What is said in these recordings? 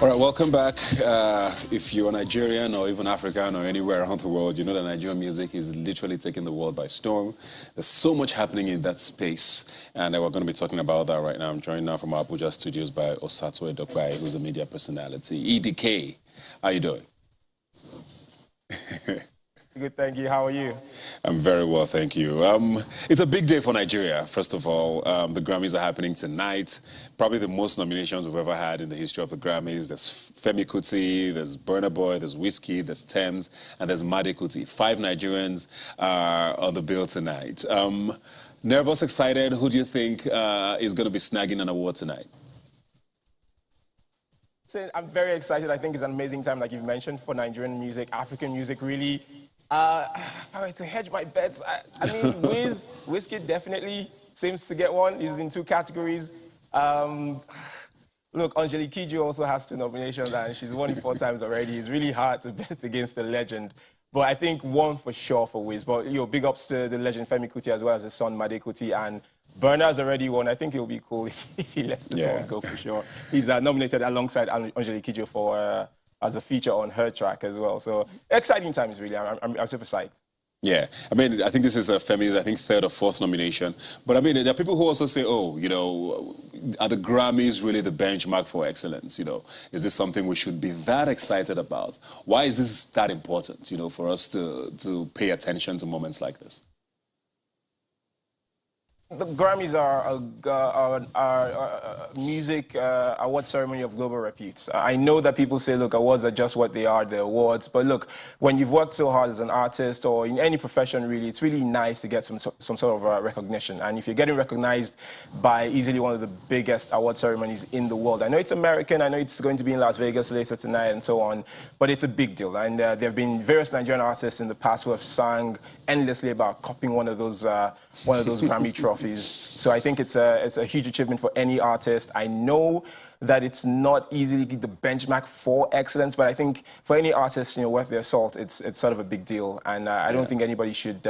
All right, welcome back. If you're Nigerian or even African or anywhere around the world, you know that Nigerian music is literally taking the world by storm. There's so much happening in that space, and we're going to be talking about that right now. I'm joined now from our Abuja studios by Osato Edokpai, who's a media personality. EDK, how you doing? Good, thank you. How are you? I'm very well, thank you. It's a big day for Nigeria, first of all. The Grammys are happening tonight. Probably the most nominations we've ever had in the history of the Grammys. There's Femi Kuti, there's Burna Boy, there's Wizkid, there's Thames, and there's Made Kuti. 5 Nigerians are on the bill tonight. Nervous, excited? Who do you think is going to be snagging an award tonight? I'm very excited. I think it's an amazing time, like you've mentioned, for Nigerian music, African music, really. If I were to hedge my bets, I mean, Wizkid definitely seems to get one. He's in 2 categories. Look, Angelique Kidjo also has 2 nominations, and she's won it 4 times already. It's really hard to bet against the legend. But I think 1 for sure for Wiz. But, big ups to the legend Femi Kuti as well as his son Made Kuti. And Burna's already won. I think it'll be cool if he lets this one go for sure. He's nominated alongside Angelique Kidjo for as a feature on her track as well. So exciting times, really. I'm super psyched. Yeah, I mean, I think this is Femi's, 3rd or 4th nomination. But I mean, there are people who also say, oh, are the Grammys really the benchmark for excellence? Is this something we should be that excited about? Why is this that important, for us to pay attention to moments like this? The Grammys are a music award ceremony of global repute. I know that people say, look, awards are just what they are, they're awards. But look, when you've worked so hard as an artist or in any profession, really, it's really nice to get some sort of recognition. And if you're getting recognized by easily one of the biggest award ceremonies in the world, I know it's American, I know it's going to be in Las Vegas later tonight and so on, but it's a big deal. And there have been various Nigerian artists in the past who have sung endlessly about copying one of those Grammy trophies. So I think it's a huge achievement for any artist. I know that it's not easily the benchmark for excellence, but I think for any artist, worth their salt, it's sort of a big deal. And I don't think anybody should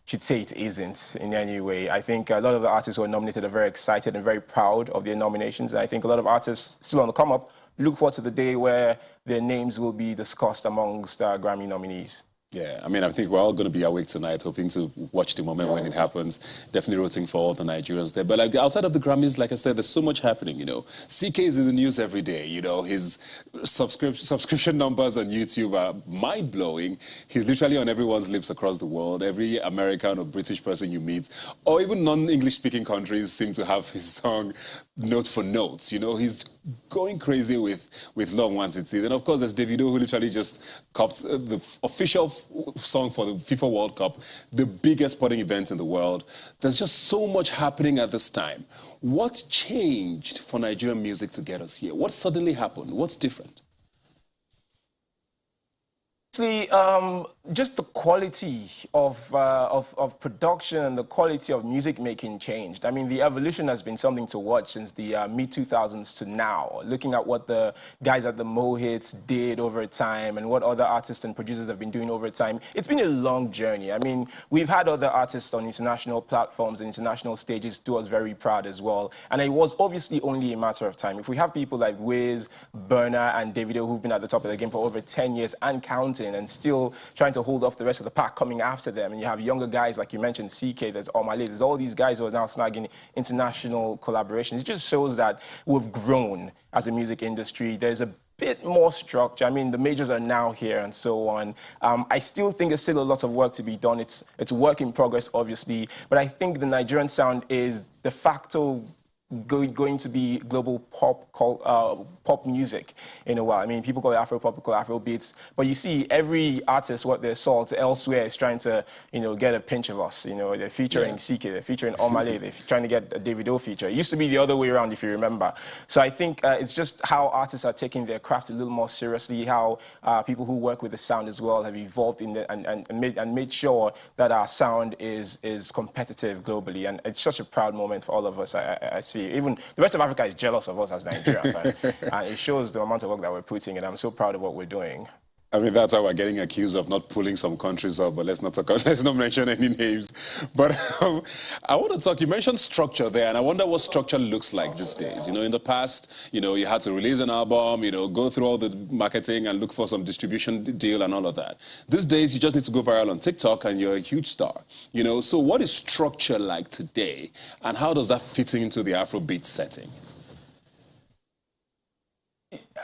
say it isn't in any way. I think a lot of the artists who are nominated are very excited and very proud of their nominations. And I think a lot of artists still on the come up look forward to the day where their names will be discussed amongst Grammy nominees. Yeah, I mean, I think we're all going to be awake tonight, hoping to watch the moment when it happens. Definitely rooting for all the Nigerians there. But outside of the Grammys, like I said, there's so much happening, CK is in the news every day, His subscription numbers on YouTube are mind-blowing. He's literally on everyone's lips across the world. Every American or British person you meet, or even non-English speaking countries seem to have his song note for note. He's going crazy with Love Wants It. Then, of course, there's Davido, who literally just copped the official song for the FIFA World Cup, the biggest sporting event in the world. There's just so much happening at this time. What changed for Nigerian music to get us here? What suddenly happened? What's different? Just the quality of production and the quality of music making changed. I mean, the evolution has been something to watch since the mid-2000s to now. Looking at what the guys at the Mo Hits did over time and what other artists and producers have been doing over time, it's been a long journey. I mean, we've had other artists on international platforms and international stages do us very proud as well. And it was obviously only a matter of time. If we have people like Wiz, Burna, and Davido who've been at the top of the game for over 10 years and counting, and still trying to hold off the rest of the pack coming after them. And you have younger guys, like you mentioned, CK, there's Omale, there's all these guys who are now snagging international collaborations. It just shows that we've grown as a music industry. There's a bit more structure. I mean, the majors are now here and so on. I still think there's still a lot of work to be done. It's work in progress, obviously. But I think the Nigerian sound is de facto going to be global pop music in a while. I mean, people call it Afro pop, people call it Afro beats, but you see every artist, what their salt elsewhere is trying to, get a pinch of us. They're featuring CK, they're featuring Omale, they're trying to get a Davido feature. It used to be the other way around, if you remember. So I think it's just how artists are taking their craft a little more seriously, how people who work with the sound as well have evolved in and made sure that our sound is competitive globally. And it's such a proud moment for all of us, I see. Even the rest of Africa is jealous of us as Nigerians, and it shows the amount of work that we're putting in. I'm so proud of what we're doing. I mean, that's why we're getting accused of not pulling some countries up, but let's not talk, let's not mention any names. But I want to talk, you mentioned structure there, and I wonder what structure looks like these days. You know, in the past, you know, you had to release an album, you know, go through all the marketing and look for some distribution deal and all of that. These days, you just need to go viral on TikTok and you're a huge star. You know, so what is structure like today, and how does that fit into the Afrobeat setting?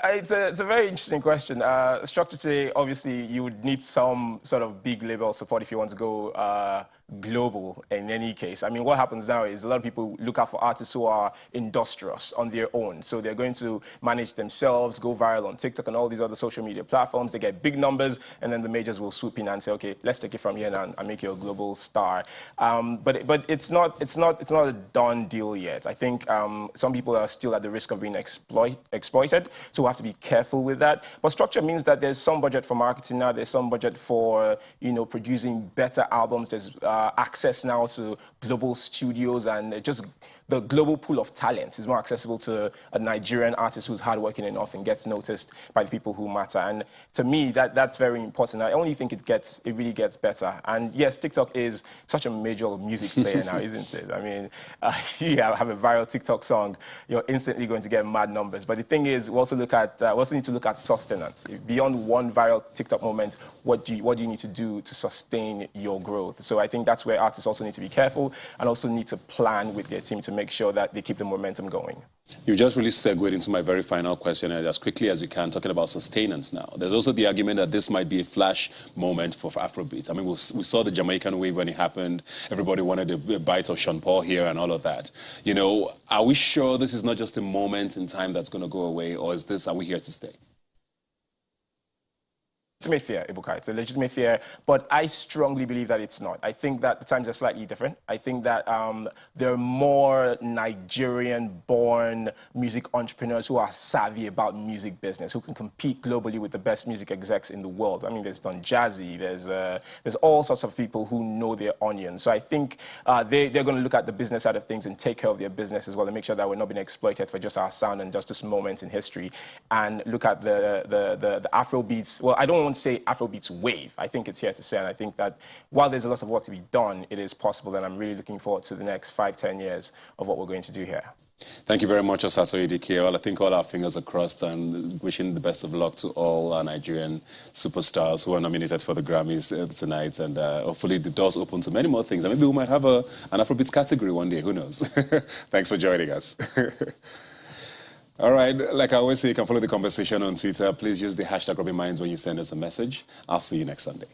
It's a very interesting question. Structure today, obviously, you would need some sort of big label support if you want to go global in any case. I mean, what happens now is a lot of people look out for artists who are industrious on their own. So they're going to manage themselves, go viral on TikTok and all these other social media platforms. They get big numbers, and then the majors will swoop in and say, okay, let's take it from here now and make you a global star. But it's not a done deal yet. I think some people are still at the risk of being exploited. So we have to be careful with that. But structure means that there's some budget for marketing now. There's some budget for, you know, producing better albums. There's access now to global studios, and just the global pool of talents is more accessible to a Nigerian artist who's hardworking enough and gets noticed by the people who matter. And to me, that's very important. I only think it really gets better. And yes, TikTok is such a major music player now, isn't it? I mean, if you have a viral TikTok song, you're instantly going to get mad numbers. But the thing is, we also need to look at sustenance. Beyond one viral TikTok moment, what do you need to do to sustain your growth? So I think that's where artists also need to be careful and also need to plan with their team to make sure that they keep the momentum going. You just really segued into my very final question as quickly as you can, talking about sustenance now. There's also the argument that this might be a flash moment for Afrobeat. I mean, we saw the Jamaican wave when it happened. Everybody wanted a bite of Sean Paul here and all of that. You know, are we sure this is not just a moment in time that's going to go away, or are we here to stay? Legitimate fear, Ibuka. It's a legitimate fear, but I strongly believe that it's not. I think that the times are slightly different. I think that there are more Nigerian-born music entrepreneurs who are savvy about music business, who can compete globally with the best music execs in the world. I mean, there's Don Jazzy, there's all sorts of people who know their onions. So I think they're going to look at the business side of things and take care of their business as well, and make sure that we're not being exploited for just our sound and just this moment in history, and look at the Afrobeats. Well, I don't want to say Afrobeats wave. I think it's here to stay, and I think that while there's a lot of work to be done, it is possible, and I'm really looking forward to the next 5-10 years of what we're going to do here. Thank you very much, Osasoyi Dike. Well, I think all our fingers are crossed, and wishing the best of luck to all our Nigerian superstars who are nominated for the Grammys tonight, and hopefully the doors open to many more things, and maybe we might have an Afrobeats category one day, who knows. Thanks for joining us. All right, like I always say, you can follow the conversation on Twitter. Please use the hashtag Rubbin Minds when you send us a message. I'll see you next Sunday.